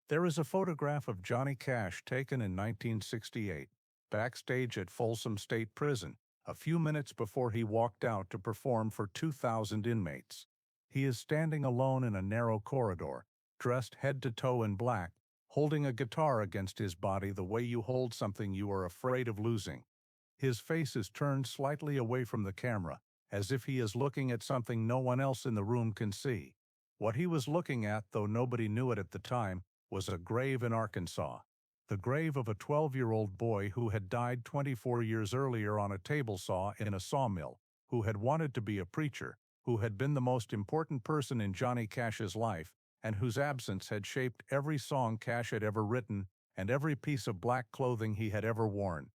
There is a photograph of Johnny Cash taken in 1968, backstage at Folsom State Prison, a few minutes before he walked out to perform for 2,000 inmates. He is standing alone in a narrow corridor, dressed head to toe in black, holding a guitar against his body the way you hold something you are afraid of losing. His face is turned slightly away from the camera, as if he is looking at something no one else in the room can see. What he was looking at, though nobody knew it at the time, was a grave in Arkansas. The grave of a 12-year-old boy who had died 24 years earlier on a table saw in a sawmill, who had wanted to be a preacher, who had been the most important person in Johnny Cash's life, and whose absence had shaped every song Cash had ever written and every piece of black clothing he had ever worn.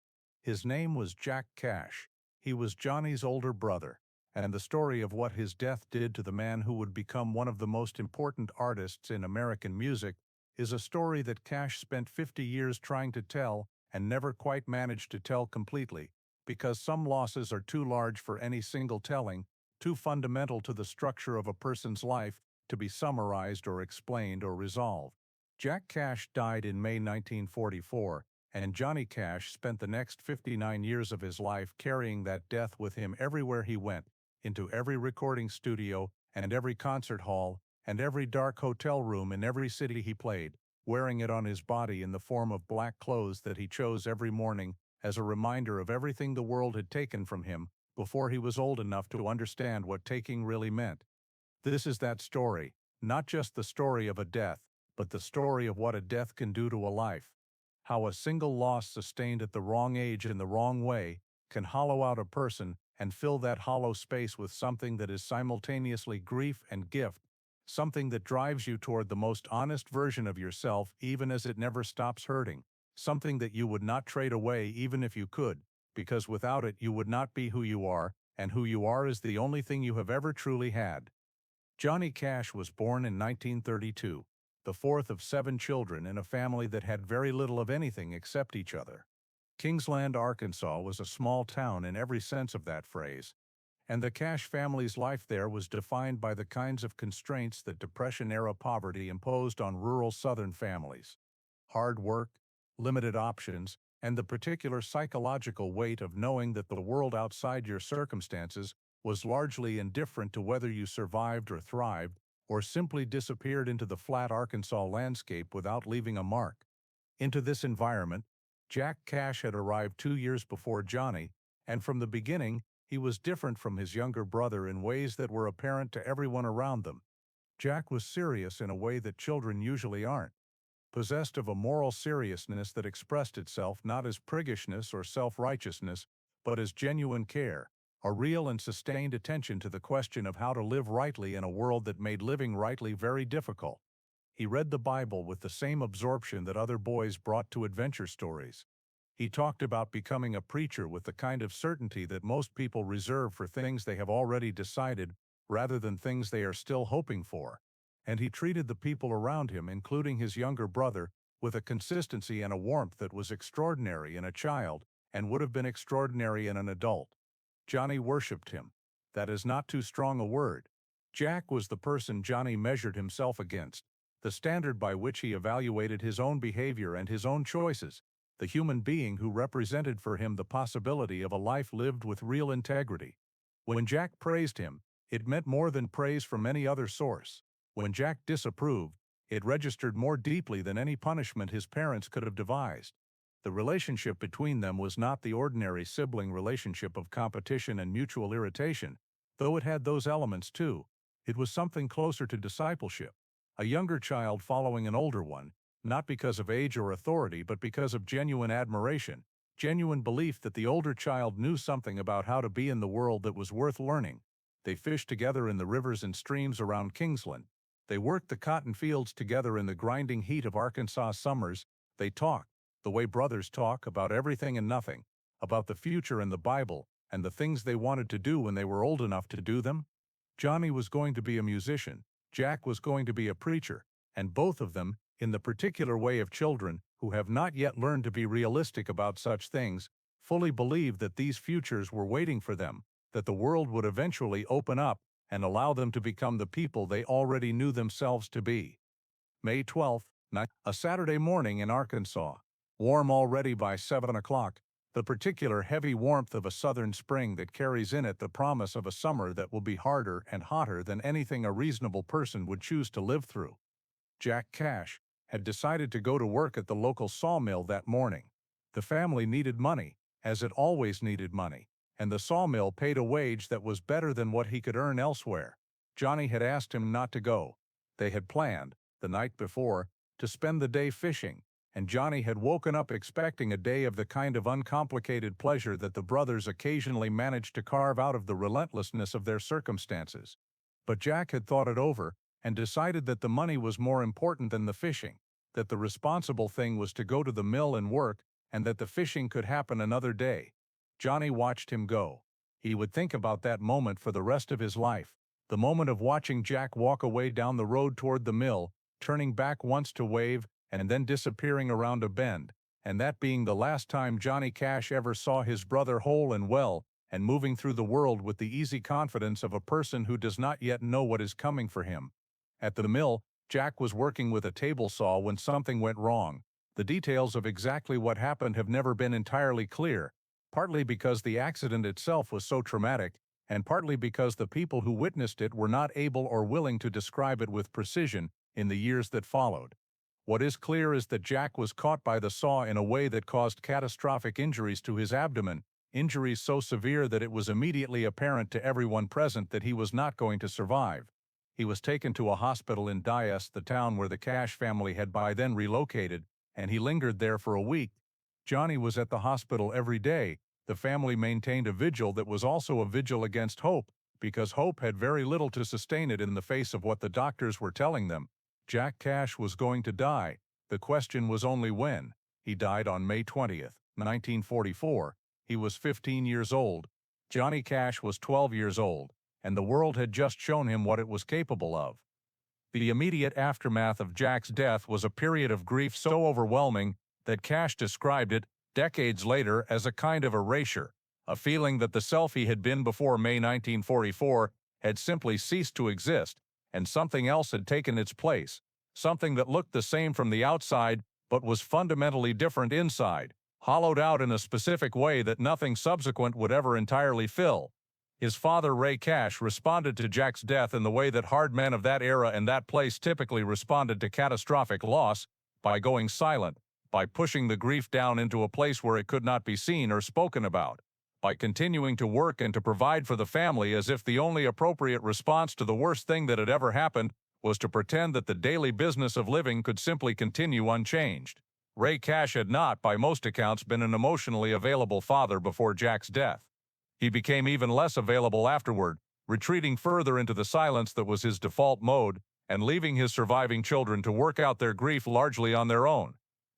His name was Jack Cash. He was Johnny's older brother, and the story of what his death did to the man who would become one of the most important artists in American music is a story that Cash spent 50 years trying to tell and never quite managed to tell completely, because some losses are too large for any single telling, too fundamental to the structure of a person's life to be summarized or explained or resolved. Jack Cash died in May 1944, and Johnny Cash spent the next 59 years of his life carrying that death with him everywhere he went, into every recording studio and every concert hall and every dark hotel room in every city he played, wearing it on his body in the form of black clothes that he chose every morning as a reminder of everything the world had taken from him before he was old enough to understand what taking really meant. This is that story, not just the story of a death, but the story of what a death can do to a life. How a single loss sustained at the wrong age in the wrong way can hollow out a person and fill that hollow space with something that is simultaneously grief and gift, something that drives you toward the most honest version of yourself even as it never stops hurting, something that you would not trade away even if you could, because without it you would not be who you are, and who you are is the only thing you have ever truly had. Johnny Cash was born in 1932, the fourth of 7 children in a family that had very little of anything except each other. Kingsland, Arkansas was a small town in every sense of that phrase, and the Cash family's life there was defined by the kinds of constraints that Depression-era poverty imposed on rural Southern families. Hard work, limited options, and the particular psychological weight of knowing that the world outside your circumstances was largely indifferent to whether you survived or thrived, or simply disappeared into the flat Arkansas landscape without leaving a mark. Into this environment, Jack Cash had arrived 2 years before Johnny, and from the beginning, he was different from his younger brother in ways that were apparent to everyone around them. Jack was serious in a way that children usually aren't, possessed of a moral seriousness that expressed itself not as priggishness or self-righteousness, but as genuine care, a real and sustained attention to the question of how to live rightly in a world that made living rightly very difficult. He read the Bible with the same absorption that other boys brought to adventure stories. He talked about becoming a preacher with the kind of certainty that most people reserve for things they have already decided rather than things they are still hoping for. And he treated the people around him, including his younger brother, with a consistency and a warmth that was extraordinary in a child and would have been extraordinary in an adult. Johnny worshipped him. That is not too strong a word. Jack was the person Johnny measured himself against, the standard by which he evaluated his own behavior and his own choices, the human being who represented for him the possibility of a life lived with real integrity. When Jack praised him, it meant more than praise from any other source. When Jack disapproved, it registered more deeply than any punishment his parents could have devised. The relationship between them was not the ordinary sibling relationship of competition and mutual irritation, though it had those elements too. It was something closer to discipleship, a younger child following an older one, not because of age or authority but because of genuine admiration, genuine belief that the older child knew something about how to be in the world that was worth learning. They fished together in the rivers and streams around Kingsland. They worked the cotton fields together in the grinding heat of Arkansas summers. They talked, the way brothers talk, about everything and nothing, about the future and the Bible, and the things they wanted to do when they were old enough to do them. Johnny was going to be a musician, Jack was going to be a preacher, and both of them, in the particular way of children who have not yet learned to be realistic about such things, fully believed that these futures were waiting for them, that the world would eventually open up and allow them to become the people they already knew themselves to be. May 12, A Saturday morning in Arkansas. Warm already by 7 o'clock, the particular heavy warmth of a southern spring that carries in it the promise of a summer that will be harder and hotter than anything a reasonable person would choose to live through. Jack Cash had decided to go to work at the local sawmill that morning. The family needed money, as it always needed money, and the sawmill paid a wage that was better than what he could earn elsewhere. Johnny had asked him not to go. They had planned, the night before, to spend the day fishing, and Johnny had woken up expecting a day of the kind of uncomplicated pleasure that the brothers occasionally managed to carve out of the relentlessness of their circumstances. But Jack had thought it over and decided that the money was more important than the fishing, that the responsible thing was to go to the mill and work, and that the fishing could happen another day. Johnny watched him go. He would think about that moment for the rest of his life, the moment of watching Jack walk away down the road toward the mill, turning back once to wave, and then disappearing around a bend, and that being the last time Johnny Cash ever saw his brother whole and well, and moving through the world with the easy confidence of a person who does not yet know what is coming for him. At the mill, Jack was working with a table saw when something went wrong. The details of exactly what happened have never been entirely clear, partly because the accident itself was so traumatic, and partly because the people who witnessed it were not able or willing to describe it with precision in the years that followed. What is clear is that Jack was caught by the saw in a way that caused catastrophic injuries to his abdomen, injuries so severe that it was immediately apparent to everyone present that he was not going to survive. He was taken to a hospital in Dyess, the town where the Cash family had by then relocated, and he lingered there for a week. Johnny was at the hospital every day. The family maintained a vigil that was also a vigil against hope, because hope had very little to sustain it in the face of what the doctors were telling them. Jack Cash was going to die. The question was only when. He died on May 20th, 1944. He was 15 years old. Johnny Cash was 12 years old, and the world had just shown him what it was capable of. The immediate aftermath of Jack's death was a period of grief so overwhelming that Cash described it, decades later, as a kind of erasure, a feeling that the self he had been before May 1944 had simply ceased to exist, and something else had taken its place, something that looked the same from the outside but was fundamentally different inside, hollowed out in a specific way that nothing subsequent would ever entirely fill. His father, Ray Cash, responded to Jack's death in the way that hard men of that era and that place typically responded to catastrophic loss, by going silent, by pushing the grief down into a place where it could not be seen or spoken about, by continuing to work and to provide for the family as if the only appropriate response to the worst thing that had ever happened was to pretend that the daily business of living could simply continue unchanged. Ray Cash had not, by most accounts, been an emotionally available father before Jack's death. He became even less available afterward, retreating further into the silence that was his default mode, and leaving his surviving children to work out their grief largely on their own.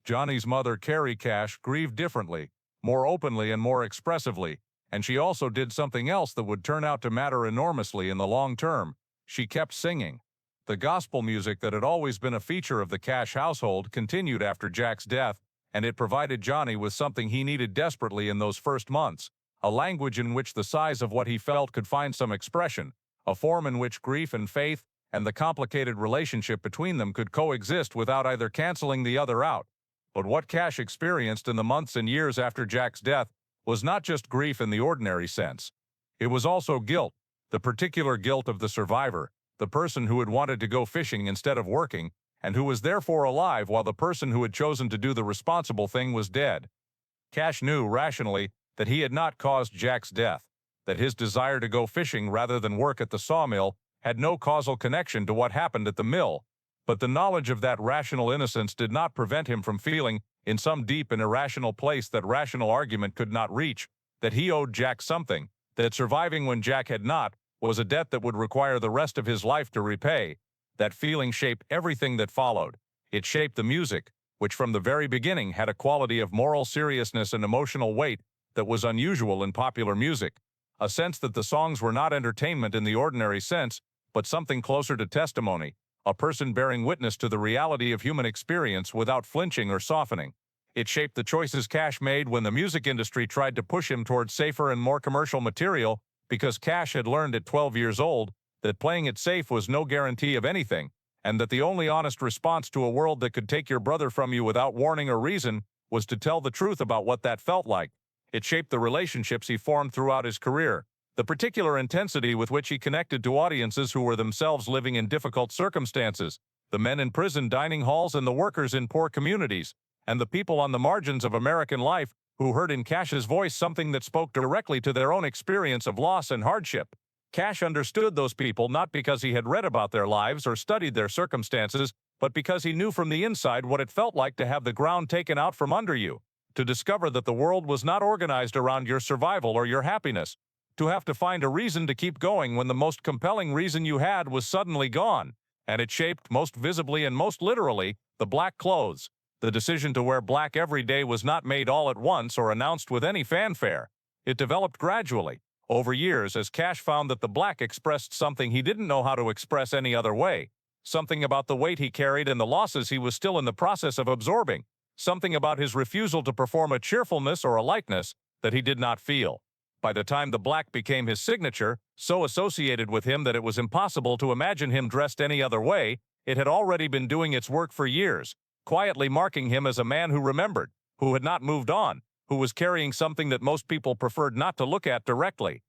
Johnny's mother, Carrie Cash, grieved differently, more openly and more expressively, and she also did something else that would turn out to matter enormously in the long term. She kept singing. The gospel music that had always been a feature of the Cash household continued after Jack's death, and it provided Johnny with something he needed desperately in those first months, a language in which the size of what he felt could find some expression, a form in which grief and faith and the complicated relationship between them could coexist without either canceling the other out. But what Cash experienced in the months and years after Jack's death was not just grief in the ordinary sense. It was also guilt, the particular guilt of the survivor, the person who had wanted to go fishing instead of working, and who was therefore alive while the person who had chosen to do the responsible thing was dead. Cash knew, rationally, that he had not caused Jack's death, that his desire to go fishing rather than work at the sawmill had no causal connection to what happened at the mill, but the knowledge of that rational innocence did not prevent him from feeling, in some deep and irrational place that rational argument could not reach, that he owed Jack something, that surviving when Jack had not was a debt that would require the rest of his life to repay. That feeling shaped everything that followed. It shaped the music, which from the very beginning had a quality of moral seriousness and emotional weight that was unusual in popular music, a sense that the songs were not entertainment in the ordinary sense, but something closer to testimony, a person bearing witness to the reality of human experience without flinching or softening. It shaped the choices Cash made when the music industry tried to push him towards safer and more commercial material, because Cash had learned at 12 years old that playing it safe was no guarantee of anything, and that the only honest response to a world that could take your brother from you without warning or reason was to tell the truth about what that felt like. It shaped the relationships he formed throughout his career, the particular intensity with which he connected to audiences who were themselves living in difficult circumstances, the men in prison dining halls and the workers in poor communities, and the people on the margins of American life who heard in Cash's voice something that spoke directly to their own experience of loss and hardship. Cash understood those people not because he had read about their lives or studied their circumstances, but because he knew from the inside what it felt like to have the ground taken out from under you, to discover that the world was not organized around your survival or your happiness, to have to find a reason to keep going when the most compelling reason you had was suddenly gone, and it shaped, most visibly and most literally, the black clothes. The decision to wear black every day was not made all at once or announced with any fanfare. It developed gradually, over years, as Cash found that the black expressed something he didn't know how to express any other way, something about the weight he carried and the losses he was still in the process of absorbing, something about his refusal to perform a cheerfulness or a lightness that he did not feel. By the time the black became his signature, so associated with him that it was impossible to imagine him dressed any other way, it had already been doing its work for years, quietly marking him as a man who remembered, who had not moved on, who was carrying something that most people preferred not to look at directly.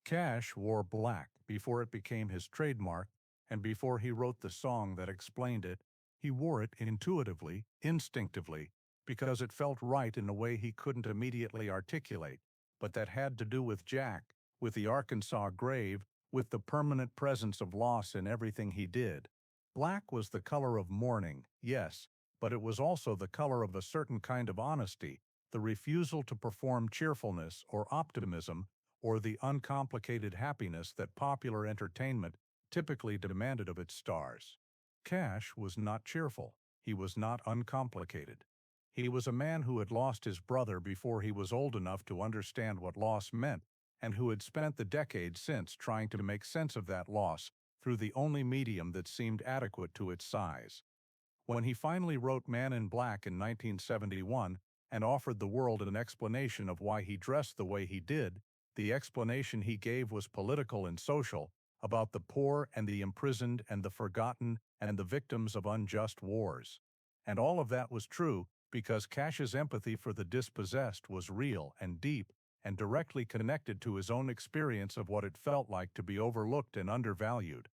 Cash wore black before it became his trademark, and before he wrote the song that explained it, he wore it intuitively, instinctively, because it felt right in a way he couldn't immediately articulate, but that had to do with Jack, with the Arkansas grave, with the permanent presence of loss in everything he did. Black was the color of mourning, yes, but it was also the color of a certain kind of honesty, the refusal to perform cheerfulness or optimism or the uncomplicated happiness that popular entertainment typically demanded of its stars. Cash was not cheerful. He was not uncomplicated. He was a man who had lost his brother before he was old enough to understand what loss meant, and who had spent the decades since trying to make sense of that loss through the only medium that seemed adequate to its size. When he finally wrote Man in Black in 1971 and offered the world an explanation of why he dressed the way he did, the explanation he gave was political and social, about the poor and the imprisoned and the forgotten and the victims of unjust wars. And all of that was true because Cash's empathy for the dispossessed was real and deep and directly connected to his own experience of what it felt like to be overlooked and undervalued.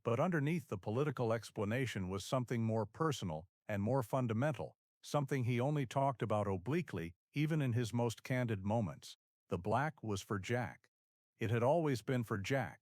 But underneath the political explanation was something more personal and more fundamental, something he only talked about obliquely, even in his most candid moments. The black was for Jack. It had always been for Jack.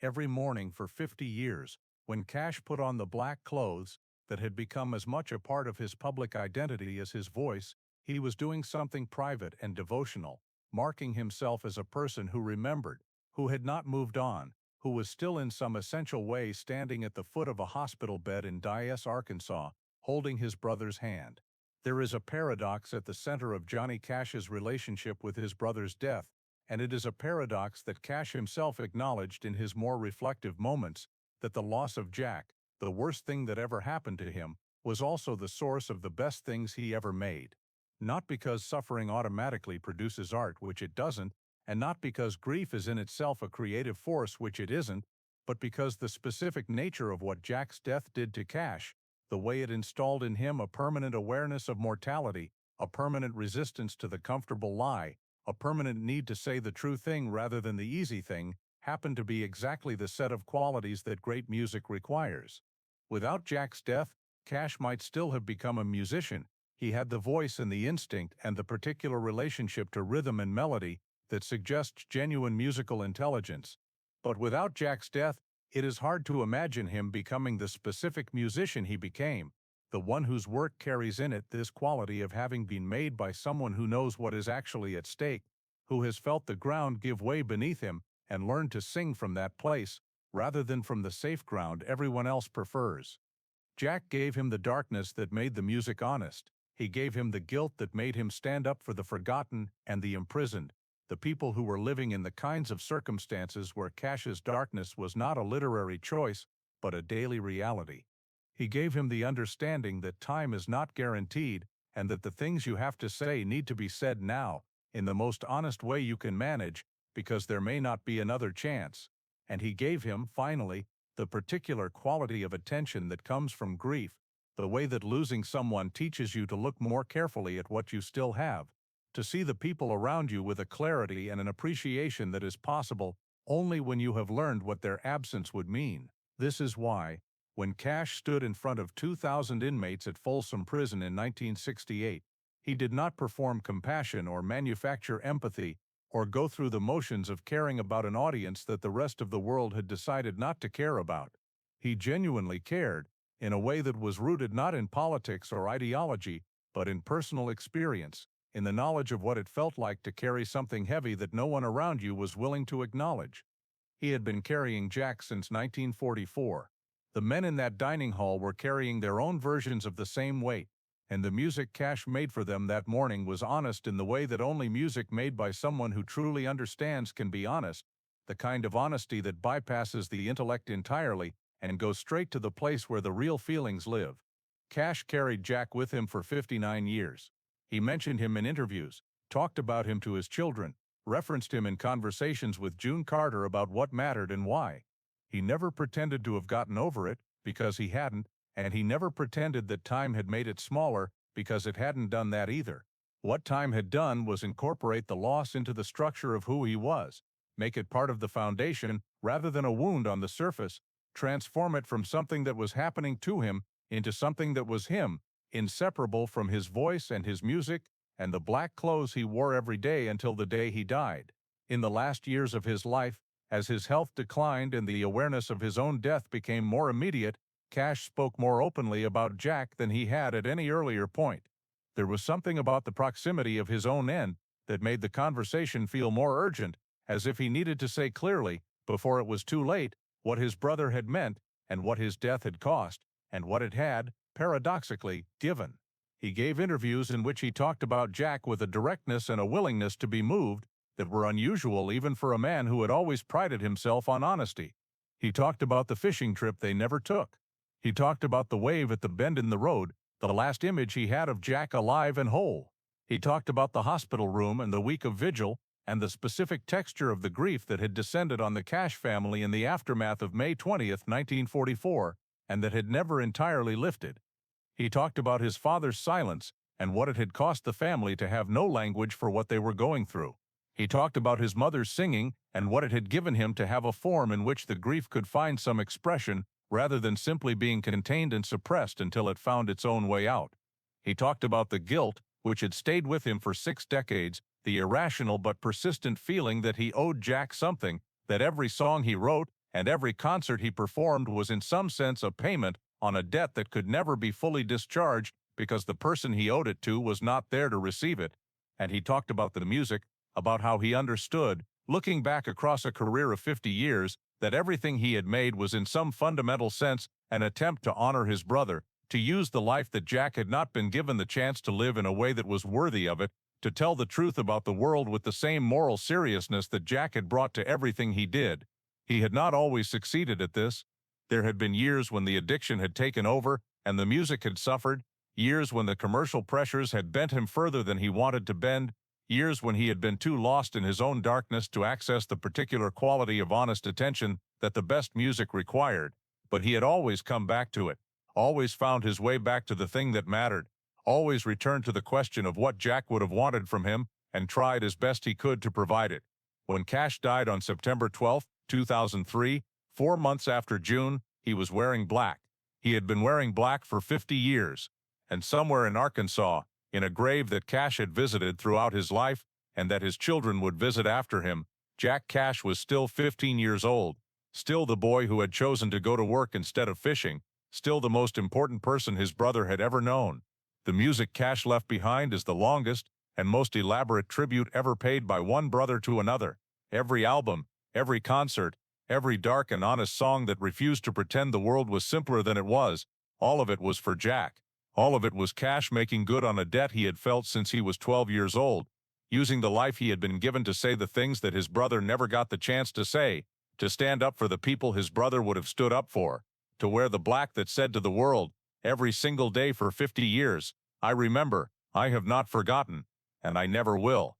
Every morning for 50 years, when Cash put on the black clothes that had become as much a part of his public identity as his voice, he was doing something private and devotional, marking himself as a person who remembered, who had not moved on, who was still in some essential way standing at the foot of a hospital bed in Dyess, Arkansas, holding his brother's hand. There is a paradox at the center of Johnny Cash's relationship with his brother's death, and it is a paradox that Cash himself acknowledged in his more reflective moments, that the loss of Jack, the worst thing that ever happened to him, was also the source of the best things he ever made. Not because suffering automatically produces art, which it doesn't, and not because grief is in itself a creative force, which it isn't, but because the specific nature of what Jack's death did to Cash, the way it installed in him a permanent awareness of mortality, a permanent resistance to the comfortable lie, a permanent need to say the true thing rather than the easy thing, happened to be exactly the set of qualities that great music requires. Without Jack's death, Cash might still have become a musician. He had the voice and the instinct and the particular relationship to rhythm and melody that suggests genuine musical intelligence. But without Jack's death, it is hard to imagine him becoming the specific musician he became, the one whose work carries in it this quality of having been made by someone who knows what is actually at stake, who has felt the ground give way beneath him and learned to sing from that place, rather than from the safe ground everyone else prefers. Jack gave him the darkness that made the music honest. He gave him the guilt that made him stand up for the forgotten and the imprisoned, the people who were living in the kinds of circumstances where Cash's darkness was not a literary choice, but a daily reality. He gave him the understanding that time is not guaranteed and that the things you have to say need to be said now, in the most honest way you can manage, because there may not be another chance. And he gave him, finally, the particular quality of attention that comes from grief, the way that losing someone teaches you to look more carefully at what you still have, to see the people around you with a clarity and an appreciation that is possible only when you have learned what their absence would mean. This is why, when Cash stood in front of 2,000 inmates at Folsom Prison in 1968, he did not perform compassion or manufacture empathy or go through the motions of caring about an audience that the rest of the world had decided not to care about. He genuinely cared, in a way that was rooted not in politics or ideology, but in personal experience, in the knowledge of what it felt like to carry something heavy that no one around you was willing to acknowledge. He had been carrying Jack since 1944. The men in that dining hall were carrying their own versions of the same weight, and the music Cash made for them that morning was honest in the way that only music made by someone who truly understands can be honest, the kind of honesty that bypasses the intellect entirely and goes straight to the place where the real feelings live. Cash carried Jack with him for 59 years. He mentioned him in interviews, talked about him to his children, referenced him in conversations with June Carter about what mattered and why. He never pretended to have gotten over it, because he hadn't, and he never pretended that time had made it smaller, because it hadn't done that either. What time had done was incorporate the loss into the structure of who he was, make it part of the foundation rather than a wound on the surface, transform it from something that was happening to him into something that was him, inseparable from his voice and his music and the black clothes he wore every day until the day he died. In the last years of his life, as his health declined and the awareness of his own death became more immediate, Cash spoke more openly about Jack than he had at any earlier point. There was something about the proximity of his own end that made the conversation feel more urgent, as if he needed to say clearly, before it was too late, what his brother had meant and what his death had cost, and what it had, paradoxically, given. He gave interviews in which he talked about Jack with a directness and a willingness to be moved that were unusual even for a man who had always prided himself on honesty. He talked about the fishing trip they never took. He talked about the wave at the bend in the road, the last image he had of Jack alive and whole. He talked about the hospital room and the week of vigil and the specific texture of the grief that had descended on the Cash family in the aftermath of May 20th, 1944, and that had never entirely lifted. He talked about his father's silence and what it had cost the family to have no language for what they were going through. He talked about his mother's singing and what it had given him to have a form in which the grief could find some expression rather than simply being contained and suppressed until it found its own way out. He talked about the guilt, which had stayed with him for 6 decades, the irrational but persistent feeling that he owed Jack something, that every song he wrote and every concert he performed was in some sense a payment on a debt that could never be fully discharged because the person he owed it to was not there to receive it. And he talked about the music, about how he understood, looking back across a career of 50 years, that everything he had made was in some fundamental sense an attempt to honor his brother, to use the life that Jack had not been given the chance to live in a way that was worthy of it, to tell the truth about the world with the same moral seriousness that Jack had brought to everything he did. He had not always succeeded at this. There had been years when the addiction had taken over and the music had suffered, years when the commercial pressures had bent him further than he wanted to bend, years when he had been too lost in his own darkness to access the particular quality of honest attention that the best music required. But he had always come back to it, always found his way back to the thing that mattered, always returned to the question of what Jack would have wanted from him and tried as best he could to provide it. When Cash died on September 12, 2003, 4 months after June, he was wearing black. He had been wearing black for 50 years. And somewhere in Arkansas, in a grave that Cash had visited throughout his life and that his children would visit after him, Jack Cash was still 15 years old, still the boy who had chosen to go to work instead of fishing, still the most important person his brother had ever known. The music Cash left behind is the longest and most elaborate tribute ever paid by one brother to another. Every album, every concert, every dark and honest song that refused to pretend the world was simpler than it was, all of it was for Jack. All of it was Cash making good on a debt he had felt since he was 12 years old, using the life he had been given to say the things that his brother never got the chance to say, to stand up for the people his brother would have stood up for, to wear the black that said to the world, every single day for 50 years, I remember, I have not forgotten, and I never will.